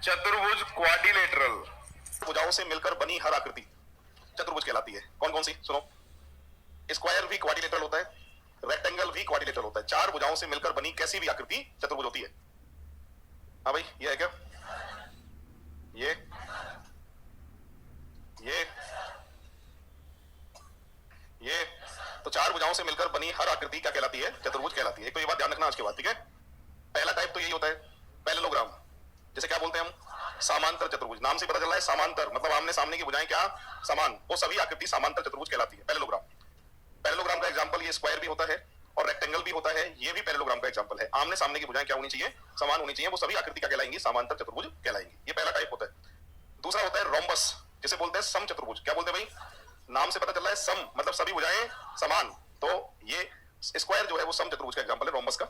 चतुर्भुज क्वाड्रिलेटरल। भुजाओं से मिलकर बनी हर आकृति चतुर्भुज कहलाती है। कौन कौन सी सुनो। स्क्वायर भी क्वाड्रिलेटरल होता है, रेक्टेंगल भी क्वाड्रिलेटरल होता है। चार भुजाओं से मिलकर बनी कैसी भी आकृति चतुर्भुज होती है। हाँ भाई, ये है क्या? ये तो चार भुजाओं से मिलकर बनी हर आकृति क्या कहलाती है? चतुर्भुज कहलाती है। एक तो ये बात ध्यान रखना आज के बाद, ठीक है। पहला टाइप तो यही होता है पैरेललोग्राम, जैसे क्या बोलते हैं हम? समांतर चतुर्भुज। नाम से पता चल रहा है समांतर, मतलब आमने सामने की भुजाएं क्या समान, वो सभी आकृति समांतर चतुर्भुज कहलाती है। पैरेललोग्राम। पैरेललोग्राम का एग्जांपल ये स्क्वायर भी होता है और रेक्टेंगल भी होता है। ये भी पैरेललोग्राम का एग्जांपल है। आमने सामने की भुजाएं क्या होनी चाहिए? समान होनी चाहिए। वो सभी आकृति क्या कहलाएंगी? समांतर चतुर्भुज कहलाएंगी। ये पहला टाइप होता है। दूसरा होता है रोम्बस, जिसे बोलते हैं सम चतुर्भुज। क्या बोलते हैं भाई? नाम से पता चल रहा है सम, मतलब सभी भुजाएं समान। तो ये स्क्वायर जो है वो सम चतुर्भुज का एग्जांपल है, रोम्बस का।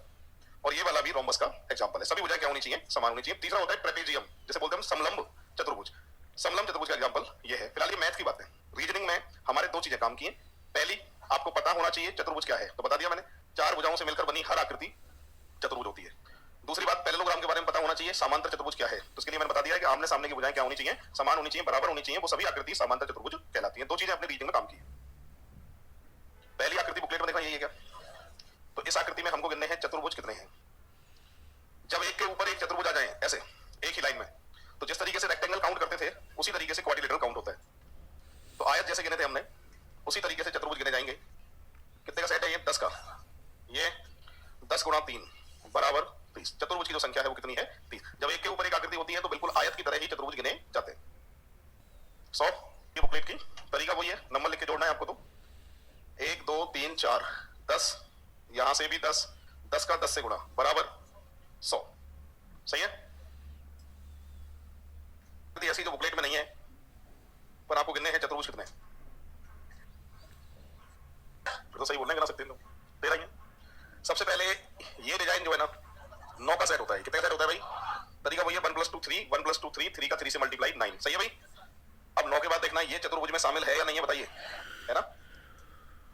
और ये वाला भी रोम्बस का एग्जांपल है। सभी भुजाएं क्या होनी चाहिए? समान होनी चाहिए। तीसरा होता है ट्रेपेजियम, जिसे बोलते हैं समलंब चतुर्भुज। समलंब चतुर्भुज का एग्जांपल ये है। फिलहाल ये मैथ की बात है। रीजनिंग में हमारे दो चीजें काम की हैं। पहली, आपको पता होना चाहिए चतुर्भुज क्या है, तो बता दिया मैंने। चार भुजाओं से मिलकर बनी हर आकृति चतुर्भुज होती है। दूसरी बात, पैरेललोग्राम के बारे में पता होना चाहिए। समांतर चतुर्भुज क्या है, तो उसके लिए मैंने बता दिया कि आमने सामने की भुजाएं क्या होनी चाहिए? समान होनी चाहिए, बराबर होनी चाहिए। वो सभी आकृति समांतर चतुर्भुज कहलाती हैं। दो चीजें अपने रीजनिंग में काम की है। पहली आकृति बुकलेट में देखा, यही है क्या? तो इस आकृति में हमको गिनने हैं चतुर्भुज कितने हैं। जब एक के ऊपर एक चतुर्भुज आ जाए ऐसे एक ही लाइन में, तो जिस तरीके से रेक्टेंगल काउंट करते थे उसी तरीके से क्वाड्रिलेटरल काउंट होता है। तो आयत जैसे गिने थे हमने, उसी तरीके से चतुर्भुज गिने जाएंगे। कितने का सेट है ये? 10 का। ये 10 गुणा 3 बराबर 30। चतुर्भुज की जो संख्या है वो कितनी है? 30। जब एक के ऊपर एक आकृति होती है तो बिल्कुल आयत की तरह ही चतुर्भुज गिने जाते हैं। 100 ये बुकलेट की तरीका वही है। नंबर लिख के जोड़ना है आपको। तो 1 2 3 4 10, यहां से भी 10, 10 का 10 से गुणा बराबर 100। सही है। ऐसी जो बुकलेट में नहीं है, पर आपको गिनने हैं चतुर्भुज कितने। तो सही बोलने गिना सकते हैं लोग, दे रही है। सबसे पहले ये डिजाइन जो है ना, 9 का सेट होता है। कितने का सेट होता है भाई? तरीका वही है। 1 + 2 3, 1 + 2 3, 3 का 3 से मल्टीप्लाई 9। सही है भाई। अब 9 के बाद देखना ये चतुर्भुज में शामिल है या नहीं है, बताइए, है ना।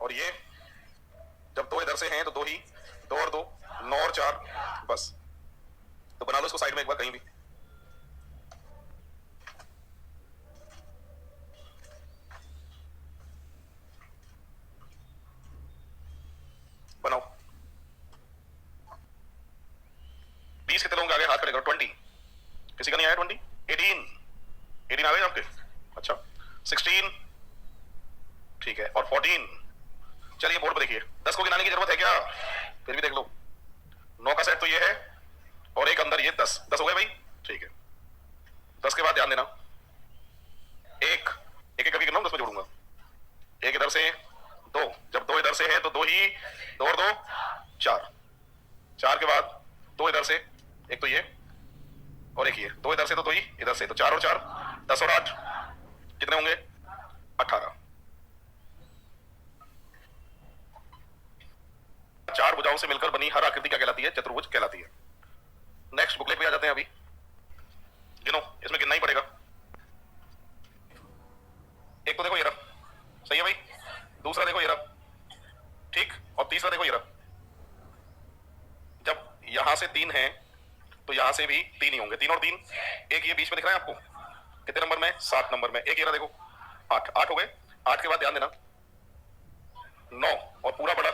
और ये जब दो इधर से हैं तो 2 ही, 2 और 2 9 और 4 बस। तो बना लो इसको साइड में एक बार कहीं भी। बनाओ। 20 कितने लोग आ गए? हाथ खड़े करो। 20 किसी का नहीं आया? 20 18 आ गए आपके? अच्छा। 16 ठीक है। और 14। चलिए बोर्ड पर देखिए। 10 को गिनाने की जरूरत है क्या? फिर भी देख लो। 9 का सेट तो ये है और एक अंदर ये 10 हो गए भाई। ठीक है। 10 के बाद ध्यान देना, एक एक कभी गिनना, 10 में जोड़ूंगा। एक इधर से 2, जब 2 इधर से है तो 2 ही, 2 और 2 4। 4 के बाद 2 इधर से, एक तो ये और एक ये, 2 इधर से तो 2 ही इधर से, तो 4 और 4 10 और 8 कितने होंगे? 18। चार भुजाओं से मिलकर बनी हर आकृति क्या कहलाती है? चतुर्भुज कहलाती है। नेक्स्ट बुकलेट पे आ जाते हैं। अभी गिनो, इसमें गिनना ही पड़ेगा। एक तो देखो ये रहा, सही है भाई। दूसरा देखो ये रहा, ठीक। और तीसरा देखो ये रहा। जब यहां से 3 है तो यहां से भी 3 ही होंगे। 3 और 3, एक ये बीच में दिख रहा है आपको, कितने नंबर में? 7 नंबर में। एक ये रहा देखो, 8 हो गए। 8 के बाद ध्यान देना 9 और पूरा बड़ा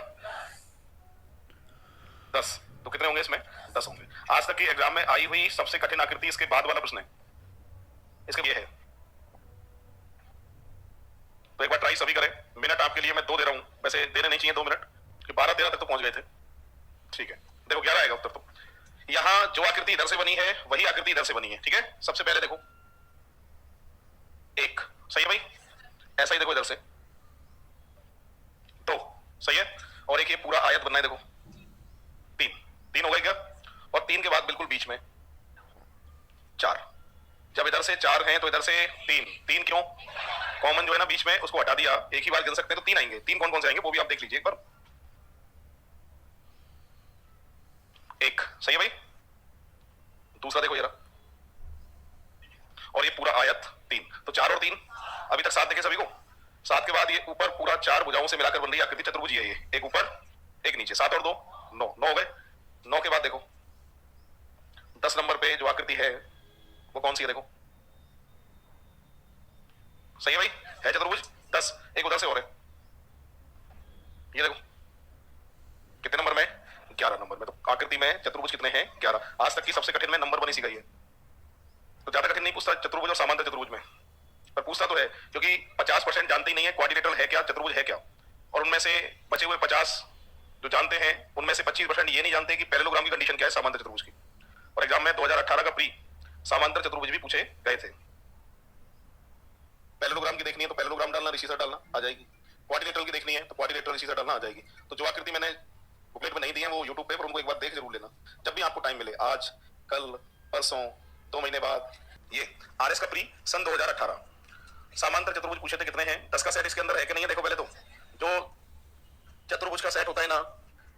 10, तो कितने होंगे इसमें? 10 होंगे। आज तक की एग्जाम में आई हुई सबसे कठिन आकृति इसके बाद वाला प्रश्न है। इसका ये है। तो एक बार ट्राई सभी करें। मिनट आपके लिए मैं 2 दे रहा हूं, वैसे देने नहीं चाहिए 2 मिनट, 12-13 तक तो पहुंच गए थे। ठीक है, देखो 11 आएगा उत्तर। तो यहां जो आकृति इधर से बनी है वही आकृति इधर से बनी है। ठीक है। सबसे पहले देखो 1, सही है भाई। ऐसा ही देखो इधर से 2, सही है। और एक ये पूरा आयत बनना है, देखो 3 हो गए क्या? और 3 के बाद बिल्कुल बीच में 4। जब इधर से 4 हैं तो इधर से 3 क्यों? कॉमन जो है ना बीच में, उसको हटा दिया। एक ही बार गिन सकते हैं तो 3 आएंगे। 3 कौन कौन से आएंगे वो भी आप देख लीजिए एक बार। 1, सही है भाई। दूसरा देखो ये रहा, और ये पूरा आयत 3। तो 4 और 3, अभी तक 7 देखे सभी को। 7 के बाद ये ऊपर पूरा 4 भुजाओं से मिलाकर बन रही आकृति चतुर्भुज है। ये एक ऊपर एक नीचे, 7 और 2 9 हो गए। 9 के बाद देखो 10 नंबर पे जो आकृति है वो कौन सी है देखो, सही है भाई, है चतुर्भुज 10, एक उधर से और है, ये देखो कितने नंबर में, 11 नंबर में। तो आकृति में चतुर्भुज कितने हैं, 11। आज तक की सबसे कठिन में नंबर 1 इसी का ही है, तो ज्यादा कठिन नहीं पूछता चतुर्भुज और समांतर चतुर्भुज में, पर पूछता तो है क्योंकि 50% जानते ही नहीं है क्वाड्रिलेटरल है क्या, चतुर्भुज है क्या, और उनमें से बचे हुए 50 जो जानते हैं उनमें से 25% ये नहीं जानते कि पैरेललोग्राम की कंडीशन क्या है समांतर चतुर्भुज की। और एग्जाम में 2018 का प्री समांतर चतुर्भुज भी पूछे गए थे। पैरेललोग्राम की देखनी है तो पैरेललोग्राम डालना, ऋषि सर डालना आ जाएगी। क्वाड्रिलेटरल की देखनी है तो क्वाड्रिलेटरल ऋषि सर डालना आ जाएगी। तो जो आकृति मैंने बुकलेट में नहीं दी है वो यूट्यूब पे, पर उनको एक बार देख जरूर लेना जब भी आपको टाइम मिले, आज, कल, परसों, 2 महीने बाद। ये आरएस का प्री सन 2018 समांतर चतुर्भुज पूछे थे कितने हैं, 10 का सेट इसके अंदर है कि नहीं है। देखो पहले तो जो चतुर्भुज का सेट होता है ना,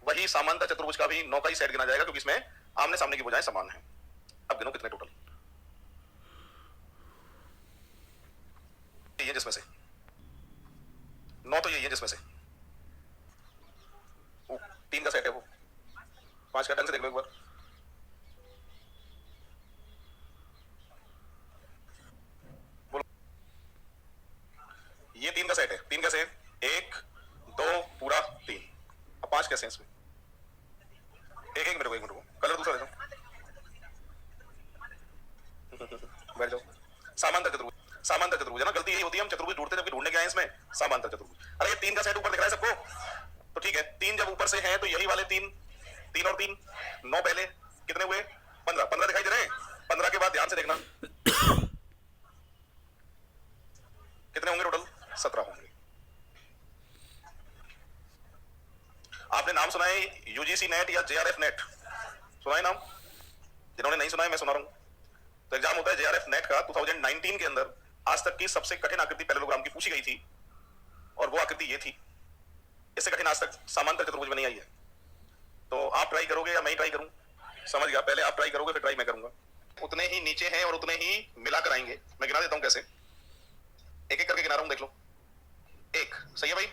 वही समांतर चतुर्भुज का भी 9 का ही सेट गिना जाएगा, क्योंकि इसमें आमने सामने की भुजाएं समान हैं। अब गिनो कितने टोटल, ये जिसमें से 9 तो यही है जिसमें से 3 का सेट है, वो 5 का ढंग से देख लो एक बार। बोलो, ये 3 का सेट है, 3 कैसे, 1 2 पूरा 3। अब 5 कैसे हैं इसमें, एक मिनट को कलर दूसरा दे दो, बैठ जाओ। समांतर चतुर्भुज, समांतर चतुर्भुज है ना, गलती यही होती है, हम चतुर्भुज ढूंढते जबकि ढूंढने गए हैं इसमें समांतर चतुर्भुज। अरे ये 3 का सेट ऊपर दिख रहा है सबको, तो ठीक है, 3 जब ऊपर से है तो यही वाले 3, 3 और 3 9 पहले कितने हुए, 15, 15 दिखाई दे रहे हैं। 15 के बाद ध्यान से देखना कितने होंगे टोटल, 17 होंगे। आपने नाम सुना है यूजीसी नेट या जेआरएफ नेट, सुना है नाम, जिन्होंने नहीं सुना है मैं सुना रहा हूं। तो एग्जाम होता है जेआरएफ नेट का 2019 के अंदर आज तक की सबसे कठिन आकृति पैरेललोग्राम की पूछी गई थी, और वो आकृति ये थी। इससे कठिन आज तक समांतर चतुर्भुज में नहीं आई है। तो आप ट्राई करोगे या मैं ही ट्राई करूं, समझ गया, पहले आप ट्राई करोगे फिर ट्राई मैं करूंगा। उतने ही नीचे हैं और उतने ही मिलाकर आएंगे। मैं गिना देता हूं कैसे, एक एक करके गिना रहा हूं, देख लो। एक, सही है भाई,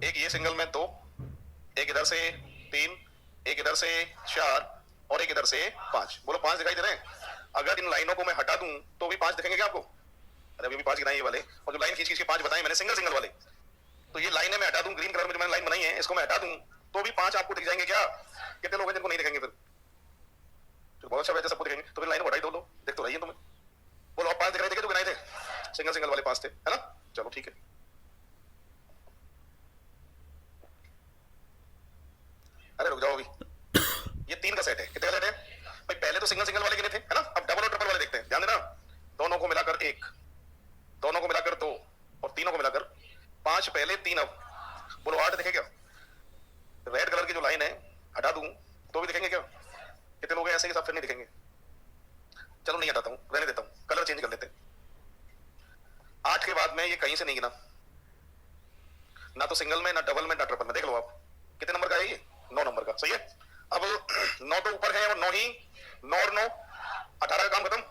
एक ये सिंगल में 2, एक इधर से 3, एक इधर से 4 और एक इधर से 5। बोलो 5 दिखाई दे रहे हैं। अगर इन लाइनों को मैं हटा दूं तो भी 5 दिखेंगे क्या आपको, अरे अभी भी 5 गिनाए ये वाले, और जो लाइन खींच के 5 बताए मैंने सिंगल सिंगल वाले, तो ये लाइनें मैं हटा दूं, ग्रीन कलर में जो मैंने लाइन बनाई है इसको मैं हटा दूं तो भी 5 आपको दिख जाएंगे क्या। कितने लोग हैं जिनको नहीं दिखेंगे, फिर तो बहुत अच्छा वैसे सबको दिखेंगे, तो फिर लाइन हटाई दो, देख तो रही है तुम्हें। बोलो आप 5 दिख रहे थे जो गिनाए थे, सिंगल सिंगल वाले 5 थे, है ना, चलो ठीक है। अरे रुक जाओ, अभी ये 3 का सेट है, कितने का सेट है भाई, पहले तो सिंगल सिंगल वाले गिने थे, है ना, अब डबल और ट्रिपल वाले देखते हैं, ध्यान देना। दोनों को मिलाकर 1, दोनों को मिलाकर 2 और तीनों को मिलाकर 5 पहले 3 अब। बोलो 8 दिखे क्या। रेड कलर की जो लाइन है हटा दूं तो भी दिखेंगे क्या, कितने लोग हैं ऐसे के साथ फिर नहीं दिखेंगे। चलो नहीं हटाता हूं, रहने देता हूं, कलर चेंज कर लेते हैं। 8 के बाद में ये कहीं से नहीं गिना, ना तो सिंगल में, ना डबल में, ना ट्रिपल में। देख लो आप कितने नंबर का है ये, 9 नंबर का, सही है। अब 9 तो ऊपर है और 9 ही, 9 और 9 18 का काम खत्म,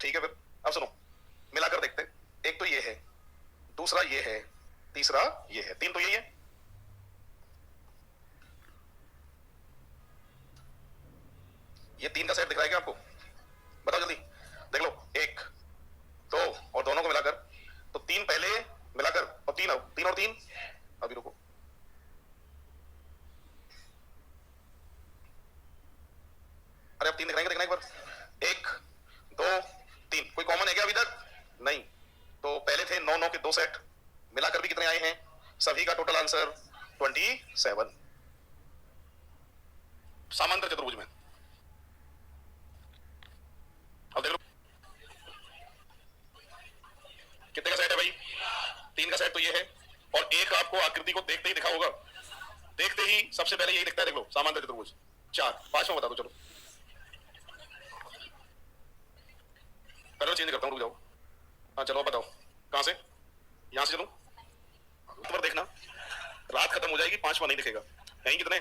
ठीक है। फिर अब सुनो, मिलाकर देखते हैं। एक तो ये है, दूसरा ये है, तीसरा ये है, 3 तो यही है। ये 3 का सेट दिख रहा है क्या आपको, बताओ जल्दी, देख लो। 1 2 और दोनों को मिलाकर, तो 3 पहले मिलाकर और 3 अब, 3 और 3, अभी रुको, अरे अब 3 दिखाएंगे, देखना एक बार। 1 2 3, कोई कॉमन है क्या अभी तक, नहीं। तो पहले थे 9 9 के 2 सेट, मिलाकर भी कितने आए हैं, सभी का टोटल आंसर 27 समांतर चतुर्भुज में। अब देख लो कितने का सेट है भाई, 3 का सेट तो ये है, और एक आपको आकृति को देखते ही दिखा होगा, देखते ही सबसे पहले यही दिखता है, देख लो समांतर चतुर्भुज। 4, 5वां बता दो, चलो कलर चेंज करता हूं, रुक जाओ। हाँ चलो बताओ कहां से, यहां से चलो, ऊपर देखना, रात खत्म हो जाएगी 5वां नहीं दिखेगा, कहीं कितने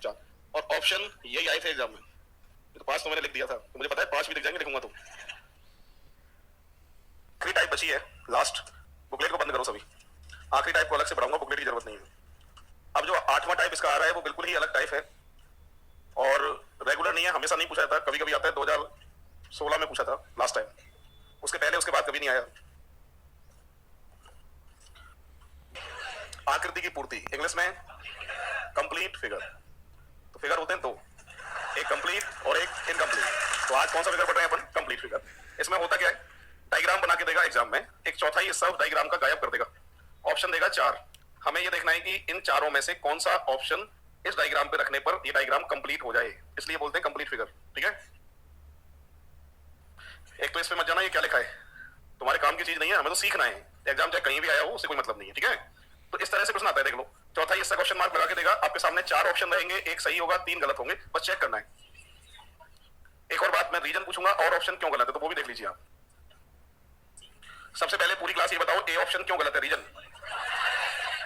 4, और ऑप्शन यही आए थे एग्जाम में, तो 5 तो मैंने लिख दिया था, तो मुझे पता है 5 भी दिख जाएंगे, लिखूंगा तो। आखिरी टाइप बची है लास्ट, बुकलेट को बंद करो सभी, आखिरी टाइप को अलग से पढ़ाऊंगा, बुकलेट की जरूरत नहीं है। अब जो 8वां टाइप इसका आ रहा है वो बिल्कुल ही अलग टाइप है, और रेगुलर नहीं है, हमेशा नहीं पूछा जाता, कभी कभी आता है। 16 में पूछा था लास्ट टाइम, उसके पहले उसके बाद कभी नहीं आया। आकृति की पूर्ति इंग्लिश में कंप्लीट फिगर। तो फिगर होते हैं दो, एक कंप्लीट और एक इनकम्प्लीट। तो आज कौन सा फिगर पढ़ रहे हैं अपन? Complete figure. इसमें होता क्या है, डायग्राम बना के देगा एग्जाम में, एक चौथाई हिस्सा उस डायग्राम का गायब कर देगा, ऑप्शन देगा 4। हमें ये देखना है कि इन चारों में से कौन सा ऑप्शन इस डायग्राम पे रखने पर ये डायग्राम कंप्लीट हो जाए, इसलिए बोलते हैं कंप्लीट फिगर। ठीक है, एक तो इस पे मत जाना ये क्या लिखा है, तुम्हारे काम की चीज नहीं है, हमें तो सीखना है। एग्जाम चाहे कहीं भी आया हो उससे कोई मतलब नहीं है। ठीक है, तो इस तरह से प्रश्न आता है, देख लो। चौथा हिस्सा क्वेश्चन मार्क लगा के देगा, आपके सामने 4 ऑप्शन रहेंगे, एक सही होगा 3 गलत होंगे, बस चेक करना है। एक और बात, मैं रीजन पूछूंगा और ऑप्शन क्यों गलत है, तो वो भी देख लीजिए आप। सबसे पहले पूरी क्लास ये बताओ, ए ऑप्शन क्यों गलत है? रीजन,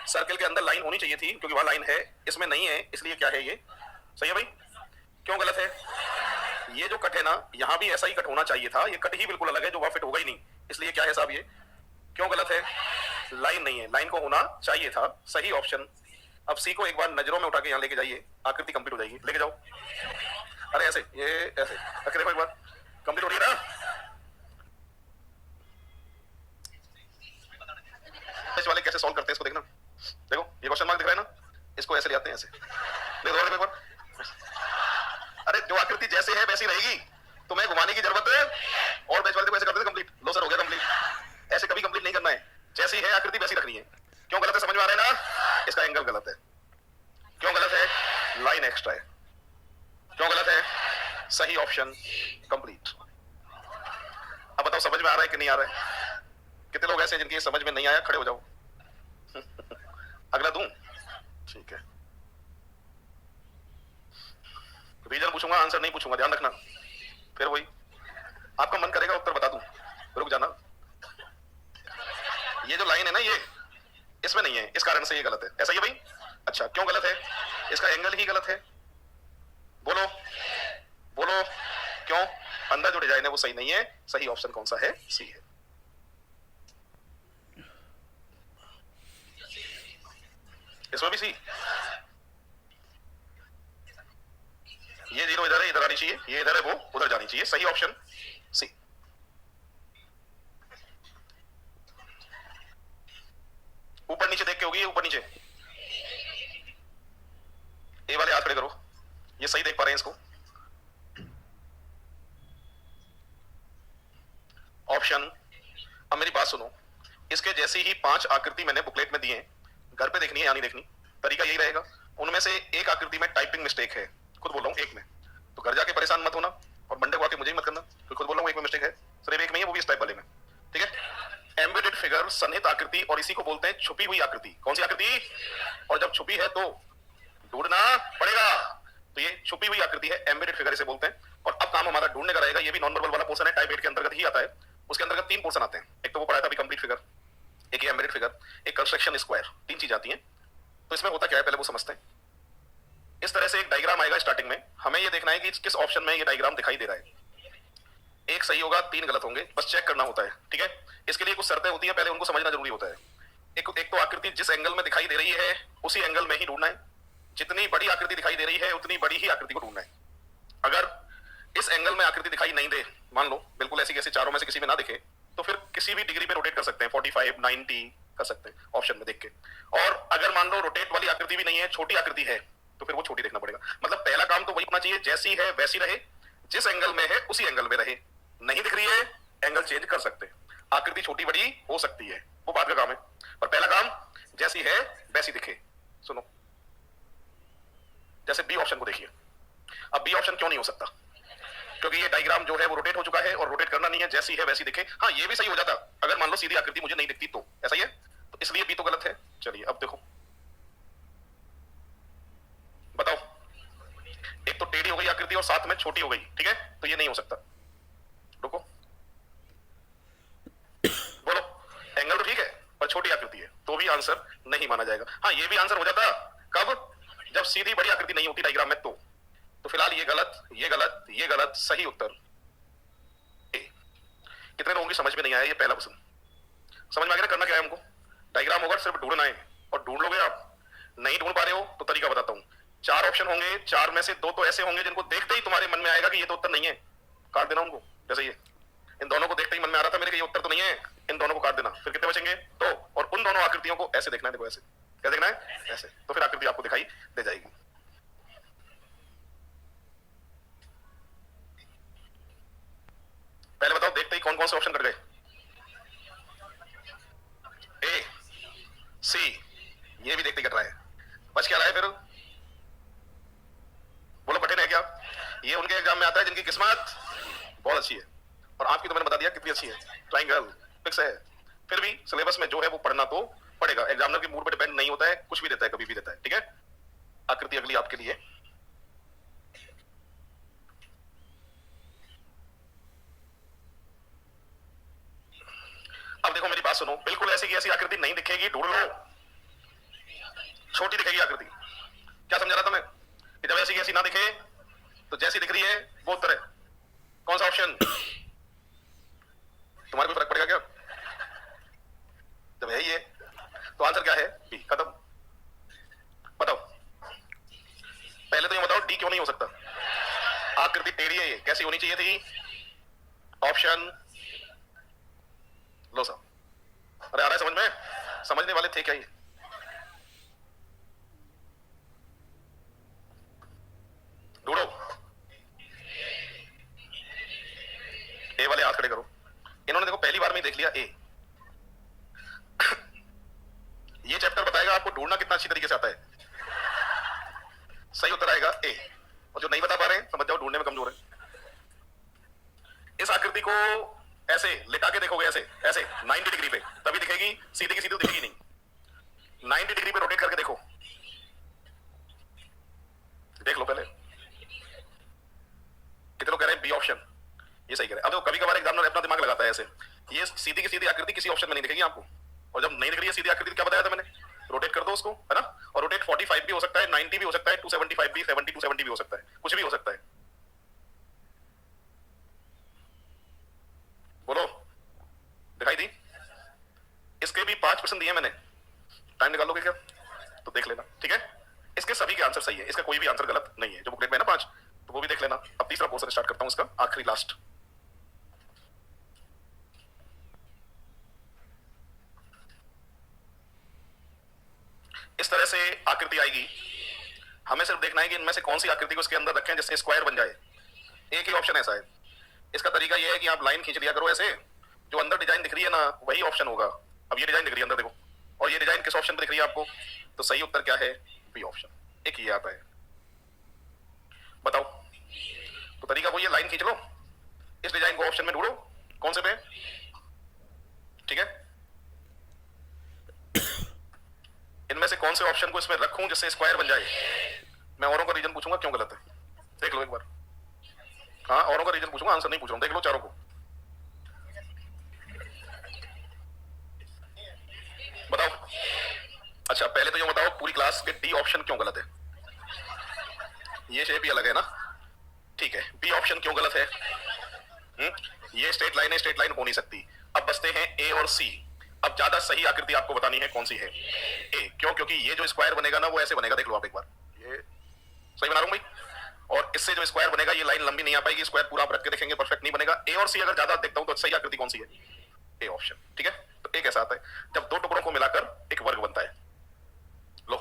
सर्कल के अंदर लाइन होनी चाहिए थी, क्योंकि वहां लाइन है, इसमें नहीं है, इसलिए क्या है ये सही है भाई? क्यों गलत है? ये जो कट है ना, यहां भी ऐसा ही कट होना चाहिए था, ये कट ही बिल्कुल अलग है जो वहां फिट होगा ही नहीं, इसलिए क्या है साहब ये क्यों गलत है? लाइन नहीं है, लाइन को होना चाहिए था, सही ऑप्शन। अब सी को एक बार नजरों में उठा के यहाँ लेके जाइए, आकृति कंप्लीट हो जाएगी, लेके जाओ। अरे ऐसे, ये ऐसे रख के देखो, एक बार कंप्लीट हो रही है ना? इस वाले कैसे सॉल्व करते हैं इसको देखना, देखो ये क्वेश्चन मार्क दिख रहा है ना, इसको ऐसे ले आते हैं, ऐसे ले दो एक बार। अरे जो आकृति जैसे है वैसी रहेगी, तुम्हें घुमाने की जरूरत है। और बैच वाले को ऐसे करते थे कंप्लीट, लो सर हो गया कंप्लीट, ऐसे कभी कंप्लीट नहीं करना है, जैसी है आकृति वैसी रखनी है। क्यों गलत है समझ में आ रहा है ना? इसका एंगल गलत है। क्यों गलत है? लाइन एक्स्ट्रा है। क्यों गलत है? सही ऑप्शन कंप्लीट। अब बताओ समझ में आ रहा है कि नहीं आ रहा है? कितने लोग ऐसे हैं जिनकी समझ में नहीं आया? खड़े हो जाओ। अगला दूं? ठीक है, रीजन पूछूंगा, आंसर नहीं पूछूंगा, ध्यान रखना। फिर वही आपका मन करेगा उत्तर बता दूं, रुक जाना। ये जो लाइन है ना, ये इसमें नहीं है, इस कारण से ये गलत है। ऐसा ही है भाई? अच्छा, क्यों गलत है? इसका एंगल ही गलत है। बोलो बोलो क्यों? अंदर जो डिजाइन है वो सही नहीं है। सही ऑप्शन कौन सा है? सी है। इसमें भी सी। ये जीरो इधर है, इधर आनी चाहिए, ये इधर है, वो उधर जानी चाहिए। सही ऑप्शन सी। ऊपर नीचे देख के होगी, ऊपर नीचे। ए वाले हाथ खड़े करो, ये सही देख पा रहे हैं इसको? ऑप्शन, अब मेरी बात सुनो, इसके जैसी ही 5 आकृति मैंने बुकलेट में दी हैं, घर पे देखनी है या नहीं देखनी, तरीका यही रहेगा। उनमें से एक आकृति में टाइपिंग मिस्टेक है, खुद बोल रहा हूं एक में, तो घर जाके परेशान मत होना और मंडे को आके मुझे ही मत करना, तो खुद बोल रहा हूं एक में मिस्टेक है, सिर्फ एक में ही है, वो भी इस टाइप वाले में। ठीक है, एम्बेडेड फिगर सन्निहित आकृति, और इसी को बोलते हैं छुपी हुई आकृति। कौन सी आकृति? और जब छुपी है तो ढूंढना पड़ेगा, तो ये छुपी हुई आकृति है, एम्बेडेड फिगर इसे बोलते हैं। और अब काम हमारा ढूंढने का रहेगा, ये भी नॉन वर्बल वाला पोर्शन है, टाइप 8 के अंतर्गत ही आता है। उसके अंतर्गत 3 पोर्शन आते हैं, एक तो वो पढ़ाया था अभी कंप्लीट फिगर, एक ये एम्बेडेड फिगर, एक कंस्ट्रक्शन स्क्वायर, 3 चीज आती हैं। तो इसमें होता क्या है पहले वो समझते हैं। इस तरह से एक डायग्राम आएगा स्टार्टिंग में, हमें ये देखना है कि किस ऑप्शन में ये डायग्राम दिखाई दे रहा है। एक सही होगा, 3 गलत होंगे, बस चेक करना होता है। ठीक है, इसके लिए कुछ शर्तें होती है, पहले उनको समझना जरूरी होता है। एक तो आकृति जिस एंगल में दिखाई दे रही है उसी एंगल में ही ढूंढना है। जितनी बड़ी आकृति दिखाई दे रही है उतनी बड़ी ही आकृति को ढूंढना है। अगर इस एंगल में आकृति दिखाई नहीं दे, मान लो बिल्कुल ऐसी कैसी चारों में से किसी में ना दिखे, तो फिर किसी भी डिग्री पे रोटेट कर सकते हैं, 45, 90 कर सकते हैं ऑप्शन में देख के। और अगर मान लो रोटेट वाली आकृति भी नहीं है, छोटी आकृति है, तो फिर वो छोटी देखना पड़ेगा। मतलब पहला काम तो वही होना चाहिए, जैसी है वैसी रहे, जिस एंगल में है उसी एंगल में रहे। नहीं दिख रही है, एंगल चेंज कर सकते हैं, आकृति छोटी बड़ी हो सकती है, वो बाद का काम है। और पहला काम जैसी है वैसी दिखे। सुनो, जैसे बी ऑप्शन को देखिए। अब बी ऑप्शन क्यों नहीं हो सकता? क्योंकि ये डायग्राम जो है वो रोटेट हो चुका है, और रोटेट करना नहीं है, जैसी है वैसी दिखे। हाँ, ये भी सही हो जाता अगर मान लो सीधी आकृति मुझे नहीं दिखती, तो ऐसा ही है, तो इसलिए बी तो गलत है। चलिए अब देखो, बताओ, एक तो टेढ़ी हो गई आकृति और साथ में छोटी हो गई, ठीक है, तो ये नहीं हो सकता। रुको, बोलो, एंगल तो ठीक है पर छोटी आकृति है, तो भी आंसर नहीं माना जाएगा। हाँ, ये भी आंसर हो जाता कब? जब सीधी बड़ी आकृति नहीं होती डायग्राम में, तो फिलहाल ये गलत, ये गलत, ये गलत। सही उत्तर ए। कितने लोगों की समझ में नहीं आया ये पहला क्वेश्चन? समझ में आ गया करना क्या है हमको? डायग्राम होगा, सिर्फ ढूंढना है, और ढूंढ लोगे आप। नहीं ढूंढ पा रहे हो तो तरीका बताता हूं। 4 ऑप्शन होंगे, 4 में से 2 तो ऐसे होंगे जिनको देखते ही तुम्हारे मन में आएगा कि ये तो उत्तर नहीं है, काट देना उनको। जैसे आकृतियों को ऐसे देखना है, देखो ऐसे, क्या देखना है, ऐसे, तो फिर आकृति आपको दिखाई दे जाएगी। पहले बताओ देखते ही कौन कौन से ऑप्शन कट गए? ए, सी, ये भी देखते कट रहा है। बच क्या रहा है फिर? बोलो कठिन है क्या? ये उनके एग्जाम में आता है जिनकी किस्मत बहुत अच्छी है, और आपकी तो मैंने बता दिया कितनी अच्छी है, ट्रायंगल फिक्स है। फिर भी सिलेबस में जो है वो पढ़ना तो पड़ेगा, एग्जामिनर के मूड पे डिपेंड नहीं होता है, कुछ भी देता है, कभी भी देता है, ठीक है। आकृति अगली आपके लिए, अब देखो मेरी बात सुनो, बिल्कुल ऐसी की ऐसी आकृति नहीं दिखेगी, ढूंढ लो, छोटी दिखेगी आकृति। क्या समझा रहा था मैं कि जब ऐसी की ऐसी ना दिखे तो जैसी दिख रही है वो उत्तर है। कौन सा ऑप्शन? तुम्हारे को फर्क पड़ेगा क्या? जब है ये तो आंसर क्या है? बी, खत्म। बताओ पहले तो ये बताओ डी क्यों नहीं हो सकता? आकृति टेढ़ी है, ये कैसी होनी चाहिए थी? ऑप्शन लो साहब, अरे आ रहा है समझ में? समझने वाले थे क्या ये? ढूंढो, ए वाले हाथ खड़े करो। इन्होंने देखो पहली बार में ही देख लिया ए। ये चैप्टर बताएगा आपको ढूंढना कितना अच्छी तरीके से आता है। सही उत्तर आएगा ए, और जो नहीं बता पा रहे हैं समझ जाओ ढूंढने में कमजोर है। इस आकृति को ऐसे लिटा के देखोगे, ऐसे ऐसे 90 डिग्री पे, तभी दिखेगी, सीधी की सीधी दिखेगी नहीं। 90 डिग्री पे रोटेट करके देखो, देख लो पहले। कितने लोग कह रहे हैं बी ऑप्शन, ये सही कह रहे हैं। अब तो कभी कभार एग्जामिनर अपना दिमाग लगाता है ऐसे, ये सीधी की सीधी आकृति किसी ऑप्शन में नहीं दिखेगी आपको, और जब नहीं दिख रही है सीधी आकृति, क्या बताया था मैंने? रोटेट कर दो उसको, है ना। और रोटेट 45 भी हो सकता है, 90 भी हो सकता है, 275 भी, 70 270 भी हो सकता है, कुछ भी हो सकता है। बोलो, दिखाई दी? इसके भी 5 प्रश्न दिए मैंने, टाइम निकालोगे क्या? तो देख लेना, ठीक है। इसके सभी के आंसर सही है, इसका कोई भी आंसर गलत नहीं है। जो बुकलेट में है ना 5, तो वो भी देख लेना। अब तीसरा पोर्शन स्टार्ट करता हूं इसका, आखिरी लास्ट। इस तरह से आकृति आएगी, हमें सिर्फ देखना है कि इनमें से कौन सी आकृति को इसके अंदर रखें जिससे स्क्वायर बन जाए। एक ही ऑप्शन ऐसा है। इसका तरीका यह है कि आप लाइन खींच लिया करो ऐसे, जो अंदर डिजाइन दिख रही है ना वही ऑप्शन होगा। अब ये डिजाइन दिख रही है अंदर देखो, और ये डिजाइन किस ऑप्शन पे दिख रही है आपको? तो सही उत्तर क्या है? B option. एक ये आता है, बताओ। तो तरीका वो ये, लाइन खींच लो, इस डिजाइन को ऑप्शन में ढूंढो, कौन से पे, ठीक है। इनमें से कौन से ऑप्शन को इसमें रखूं जिससे स्क्वायर बन जाए? मैं औरों का रीजन पूछूंगा क्यों गलत है, देख लो एक बार। हाँ, औरों का रीजन पूछूंगा, आंसर नहीं पूछ रहा हूं, देख लो चारों को। बताओ। अच्छा पहले तो ये बताओ पूरी क्लास के डी ऑप्शन क्यों गलत है? ये शेप ही अलग है ना, ठीक है। बी ऑप्शन क्यों गलत है? ये स्ट्रेट लाइन है, स्ट्रेट लाइन हो नहीं सकती। अब बचते हैं ए और सी। अब ज्यादा सही आकृति आपको बतानी है कौन सी है। ए क्यों? क्योंकि ये जो स्क्वायर बनेगा ना वो ऐसे बनेगा, देख लो आप एक बार, ये सही बना रहा हूं भाई। और इससे जो स्क्वायर बनेगा ये लाइन लंबी नहीं आ पाएगी, स्क्वायर पूरा आप रख के देखेंगे परफेक्ट नहीं बनेगा। ए और सी अगर ज्यादा देखता हूं तो सही आकृति कौन सी है? ए ऑप्शन, ठीक है। तो एक ऐसा आता है जब दो टुकड़ों को मिलाकर एक वर्ग बनता है। लो,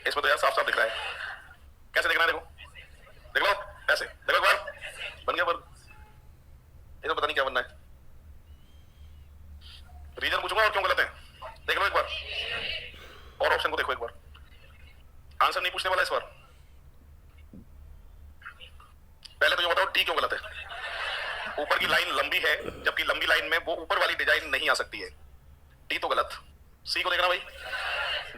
इसमें तो यार साफ साफ दिख रहा है, कैसे देखना है? देखो देख लो, ऐसे देखो एक बार, बन गया वर्ग। ये तो पता नहीं क्या बनना है। रीजन पूछूंगा और क्यों गलत है, देख लो एक बार, और ऑप्शन को देखो एक बार। आंसर नहीं पूछने वाला इस बार। पहले तो ये बताओ डी क्यों गलत है? ऊपर की लाइन लंबी है, जबकि लंबी लाइन में वो ऊपर वाली डिजाइन नहीं आ सकती है, डी तो गलत। सी को देखना भाई,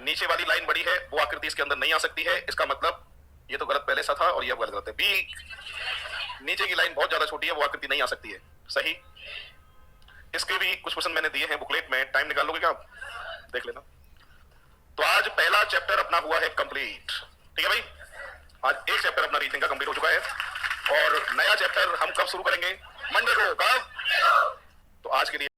नीचे वाली लाइन बड़ी है, वो आकृति इसके अंदर नहीं आ सकती है, इसका मतलब ये तो गलत पहले सा था और ये अब गलत है। बी, नीचे की लाइन बहुत ज्यादा छोटी है, वो आकृति नहीं आ सकती है, सही। इसके भी कुछ क्वेश्चन मैंने दिए हैं बुकलेट में, टाइम निकाल लोगे क्या आप? देख लेना। तो आज पहला चैप्टर अपना हुआ है कंप्लीट, ठीक है भाई। आज एक चैप्टर अपना रीजनिंग का कंप्लीट हो चुका है, और नया चैप्टर हम कब शुरू करेंगे? मंडे को। कब? तो आज के लिए